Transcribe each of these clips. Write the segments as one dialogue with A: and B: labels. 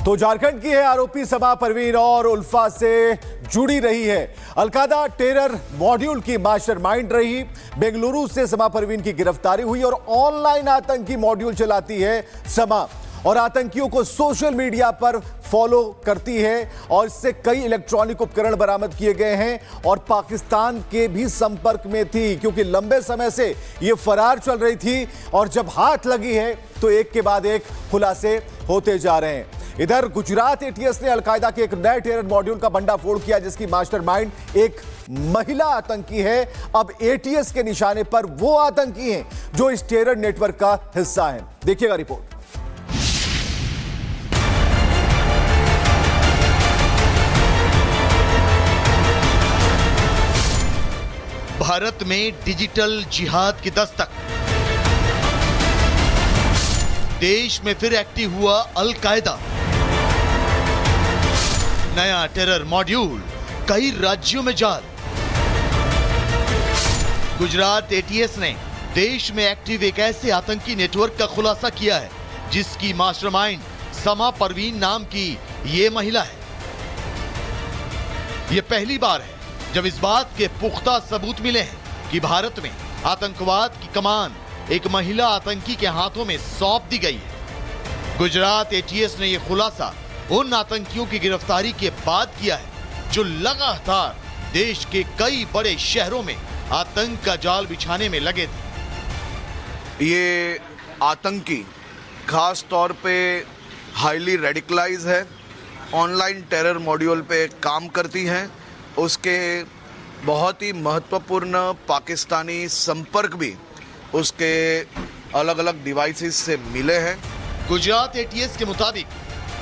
A: तो झारखंड की है आरोपी समा परवीन और उल्फा से जुड़ी रही है। अलकायदा टेरर मॉड्यूल की मास्टरमाइंड रही। बेंगलुरु से समा परवीन की गिरफ्तारी हुई और ऑनलाइन आतंकी मॉड्यूल चलाती है समा और आतंकियों को सोशल मीडिया पर फॉलो करती है और इससे कई इलेक्ट्रॉनिक उपकरण बरामद किए गए हैं और पाकिस्तान के भी संपर्क में थी क्योंकि लंबे समय से यह फरार चल रही थी और जब हाथ लगी है तो एक के बाद एक खुलासे होते जा रहे हैं। इधर गुजरात एटीएस ने अलकायदा के एक नए टेरर मॉड्यूल का भंडाफोड़ किया जिसकी मास्टरमाइंड एक महिला आतंकी है। अब एटीएस के निशाने पर वो आतंकी हैं जो इस टेरर नेटवर्क का हिस्सा हैं। देखिएगा रिपोर्ट।
B: भारत में डिजिटल जिहाद की दस्तक। देश में फिर एक्टिव हुआ अलकायदा। नया टेरर मॉड्यूल, कई राज्यों में जाल। गुजरात एटीएस ने देश में एक्टिव एक ऐसे आतंकी नेटवर्क का खुलासा किया है जिसकी मास्टरमाइंड समा परवीन नाम की ये महिला है। ये पहली बार है जब इस बात के पुख्ता सबूत मिले हैं कि भारत में आतंकवाद की कमान एक महिला आतंकी के हाथों में सौंप दी गई है। गुजरात एटीएस ने यह खुलासा उन आतंकियों की गिरफ्तारी के बाद किया है जो लगातार देश के कई बड़े शहरों में आतंक का जाल बिछाने में लगे थे।
C: ये आतंकी खास तौर पे हाईली रेडिकलाइज है, ऑनलाइन टेरर मॉड्यूल पे काम करती हैं। उसके बहुत ही महत्वपूर्ण पाकिस्तानी संपर्क भी उसके अलग अलग डिवाइसेस से मिले हैं।
B: गुजरात एटीएस के मुताबिक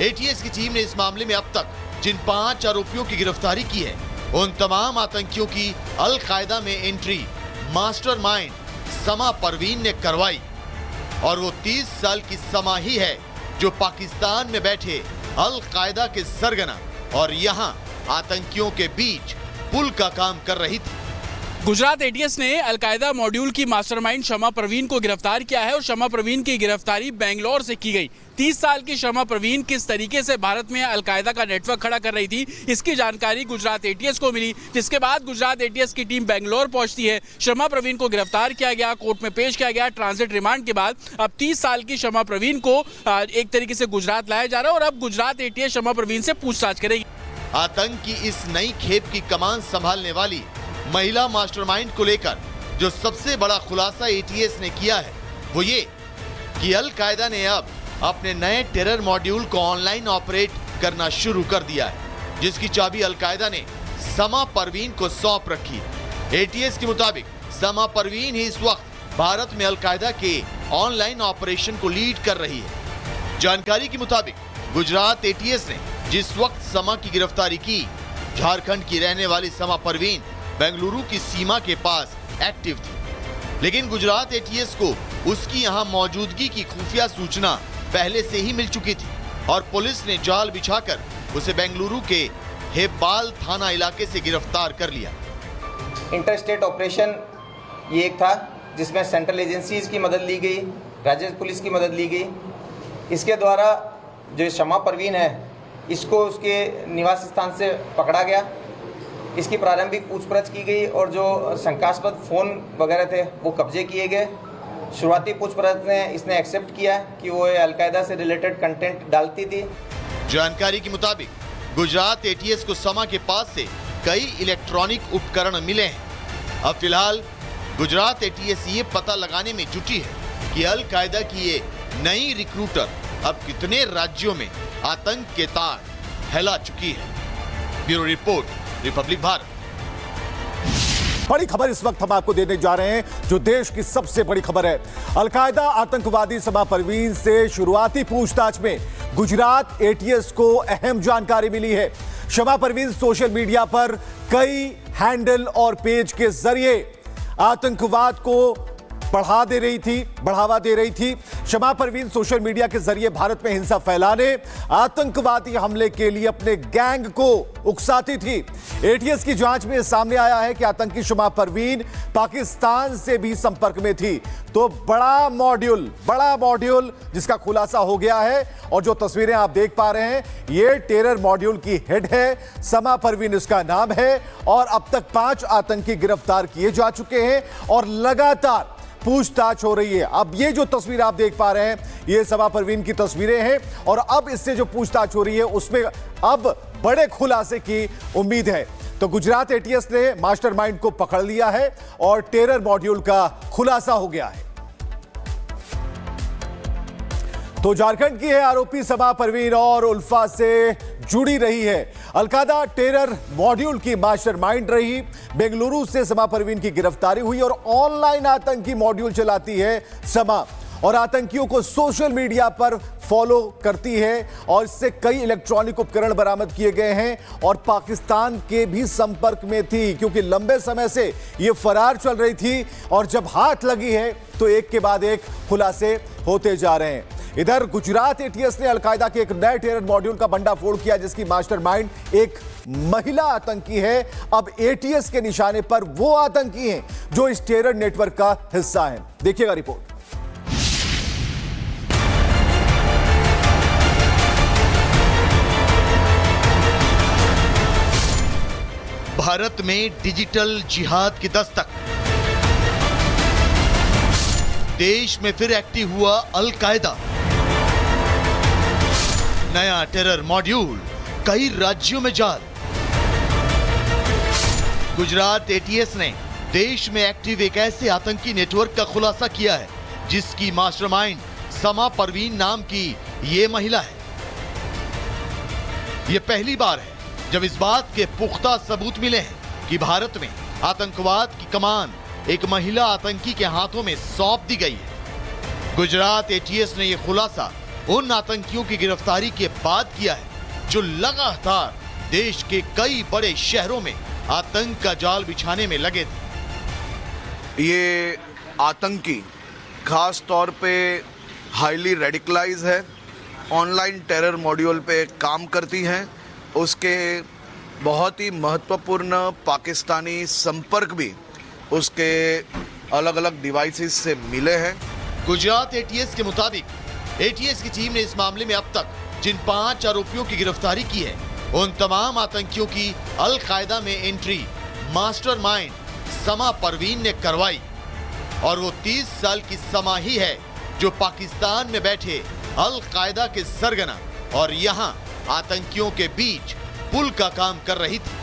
B: एटीएस की टीम ने इस मामले में अब तक जिन 5 आरोपियों की गिरफ्तारी की है उन तमाम आतंकियों की अलकायदा में एंट्री मास्टरमाइंड समा परवीन ने करवाई और वो 30 साल की समा ही है जो पाकिस्तान में बैठे अलकायदा के सरगना और यहाँ आतंकियों के बीच पुल का काम कर रही थी।
D: गुजरात एटीएस ने अलकायदा मॉड्यूल की मास्टरमाइंड शमा परवीन को गिरफ्तार किया है और शमा परवीन की गिरफ्तारी बेंगलोर से की गई। 30 साल की शमा परवीन किस तरीके से भारत में अलकायदा का नेटवर्क खड़ा कर रही थी इसकी जानकारी गुजरात एटीएस को मिली, जिसके बाद गुजरात एटीएस की टीम बेंगलोर पहुंचती है। शमा परवीन को गिरफ्तार किया गया, कोर्ट में पेश किया गया। ट्रांजिट रिमांड के बाद अब 30 साल की शमा परवीन को एक तरीके से गुजरात लाया जा रहा है और अब गुजरात एटीएस शमा परवीन से पूछताछ करेगी।
B: आतंक की इस नई खेप की कमान संभालने वाली महिला मास्टरमाइंड को लेकर जो सबसे बड़ा खुलासा एटीएस ने किया है वो ये कि अलकायदा ने अब अपने नए टेरर मॉड्यूल को ऑनलाइन ऑपरेट करना शुरू कर दिया है जिसकी चाबी अलकायदा ने समा परवीन को सौंप रखी है। एटीएस के मुताबिक समा परवीन ही इस वक्त भारत में अलकायदा के ऑनलाइन ऑपरेशन को लीड कर रही है। जानकारी के मुताबिक गुजरात एटीएस ने जिस वक्त समा की गिरफ्तारी की, झारखंड की रहने वाली समा परवीन बेंगलुरु की सीमा के पास एक्टिव थी, लेकिन गुजरात एटीएस को उसकी यहां मौजूदगी की खुफिया सूचना पहले से ही मिल चुकी थी और पुलिस ने जाल बिछाकर उसे बेंगलुरु के हेब्बाल थाना इलाके से गिरफ्तार कर लिया।
E: इंटर स्टेट ऑपरेशन ये एक था जिसमें सेंट्रल एजेंसीज की मदद ली गई, राज्य पुलिस की मदद ली गई। इसके द्वारा जो शमा परवीन है इसको उसके निवास स्थान से पकड़ा गया, इसकी प्रारंभिक पूछपरछ की गई और जो शंकास्पद फ़ोन वगैरह थे वो कब्जे किए गए। शुरुआती पूछपरछ में इसने एक्सेप्ट किया कि वो अलकायदा से रिलेटेड कंटेंट डालती थी।
B: जानकारी के मुताबिक गुजरात एटीएस को समा के पास से कई इलेक्ट्रॉनिक उपकरण मिले हैं। अब फिलहाल गुजरात एटीएस ये पता लगाने में जुटी है कि अलकायदा की ये नई रिक्रूटर अब कितने राज्यों में आतंक के तार फैला चुकी है। Bureau report, Republic Bharat.
A: बड़ी खबर इस वक्त हम आपको देने जा रहे हैं जो देश की सबसे बड़ी खबर है। अलकायदा आतंकवादी समा परवीन से शुरुआती पूछताछ में गुजरात एटीएस को अहम जानकारी मिली है। शमा परवीन सोशल मीडिया पर कई हैंडल और पेज के जरिए आतंकवाद को बढ़ावा दे रही थी। शमा परवीन सोशल मीडिया के जरिए भारत में हिंसा फैलाने, आतंकवादी हमले के लिए अपने गैंग को उकसाती थी। एटीएस की जांच में सामने आया है कि आतंकी शमा परवीन पाकिस्तान से भी संपर्क में थी। तो बड़ा मॉड्यूल जिसका खुलासा हो गया है, और जो तस्वीरें आप देख पा रहे हैं, ये टेरर मॉड्यूल की हेड है, शमा परवीन इसका नाम है। और अब तक 5 आतंकी गिरफ्तार किए जा चुके हैं और लगातार पूछताछ हो रही है। अब ये जो तस्वीर आप देख पा रहे हैं, ये शमा परवीन की तस्वीरें हैं, और अब इससे जो पूछताछ हो रही है उसमें अब बड़े खुलासे की उम्मीद है। तो गुजरात एटीएस ने मास्टरमाइंड को पकड़ लिया है और टेरर मॉड्यूल का खुलासा हो गया है। तो झारखंड की है आरोपी शमा परवीन और उल्फा से जुड़ी रही है। अलकायदा टेरर मॉड्यूल की मास्टरमाइंड रही। बेंगलुरु से शमा परवीन की गिरफ्तारी हुई और ऑनलाइन आतंकी मॉड्यूल चलाती है शमा, और आतंकियों को सोशल मीडिया पर फॉलो करती है, और इससे कई इलेक्ट्रॉनिक उपकरण बरामद किए गए हैं। और पाकिस्तान के भी संपर्क में थी, क्योंकि लंबे समय से ये फरार चल रही थी, और जब हाथ लगी है तो एक के बाद एक खुलासे होते जा रहे हैं। इधर गुजरात एटीएस ने अलकायदा के एक नए टेरर मॉड्यूल का भंडाफोड़ किया, जिसकी मास्टरमाइंड एक महिला आतंकी है। अब एटीएस के निशाने पर वो आतंकी हैं जो इस टेरर नेटवर्क का हिस्सा हैं। देखिएगा रिपोर्ट।
B: भारत में डिजिटल जिहाद की दस्तक, देश में फिर एक्टिव हुआ अलकायदा। नया टेरर मॉड्यूल, कई राज्यों में जाल। गुजरात एटीएस ने देश में एक्टिव एक ऐसे आतंकी नेटवर्क का खुलासा किया है जिसकी मास्टरमाइंड शमा परवीन नाम की ये महिला है। यह पहली बार है जब इस बात के पुख्ता सबूत मिले हैं कि भारत में आतंकवाद की कमान एक महिला आतंकी के हाथों में सौंप दी गई है। गुजरात एटीएस ने यह खुलासा उन आतंकियों की गिरफ्तारी के बाद किया है जो लगातार देश के कई बड़े शहरों में आतंक का जाल बिछाने में लगे थे।
C: ये आतंकी खास तौर पे हाईली रेडिकलाइज है, ऑनलाइन टेरर मॉड्यूल पे काम करती हैं। उसके बहुत ही महत्वपूर्ण पाकिस्तानी संपर्क भी उसके अलग अलग डिवाइसेस से मिले हैं।
B: गुजरात एटीएस के मुताबिक एटीएस की टीम ने इस मामले में अब तक जिन 5 आरोपियों की गिरफ्तारी की है, उन तमाम आतंकियों की अलकायदा में एंट्री मास्टरमाइंड शमा परवीन ने करवाई, और वो 30 साल की शमा ही है जो पाकिस्तान में बैठे अलकायदा के सरगना और यहाँ आतंकियों के बीच पुल का काम कर रही थी।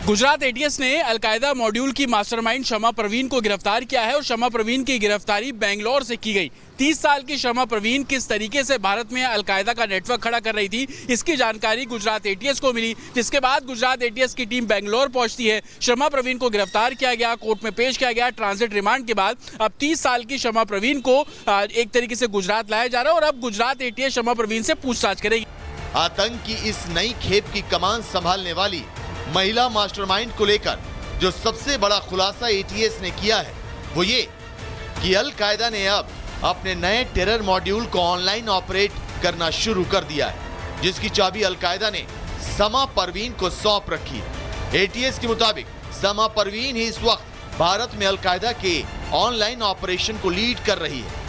D: गुजरात एटीएस ने अलकायदा मॉड्यूल की मास्टरमाइंड शमा परवीन को गिरफ्तार किया है, और शमा परवीन की गिरफ्तारी बेंगलोर से की गई। 30 साल की शमा परवीन किस तरीके से भारत में अलकायदा का नेटवर्क खड़ा कर रही थी, इसकी जानकारी गुजरात एटीएस को मिली, जिसके बाद गुजरात एटीएस की टीम बेंगलोर पहुंचती है। शमा परवीन को गिरफ्तार किया गया, कोर्ट में पेश किया गया। ट्रांजिट रिमांड के बाद अब 30 साल की शमा परवीन को एक तरीके से गुजरात लाया जा रहा है, और अब गुजरात एटीएस शमा परवीन से पूछताछ करेगी।
B: आतंक की इस नई खेप की कमान संभालने वाली महिला मास्टरमाइंड को लेकर जो सबसे बड़ा खुलासा एटीएस ने किया है, वो ये कि अलकायदा ने अब अपने नए टेरर मॉड्यूल को ऑनलाइन ऑपरेट करना शुरू कर दिया है, जिसकी चाबी अलकायदा ने शमा परवीन को सौंप रखी है। एटीएस के मुताबिक शमा परवीन ही इस वक्त भारत में अलकायदा के ऑनलाइन ऑपरेशन को लीड कर रही है।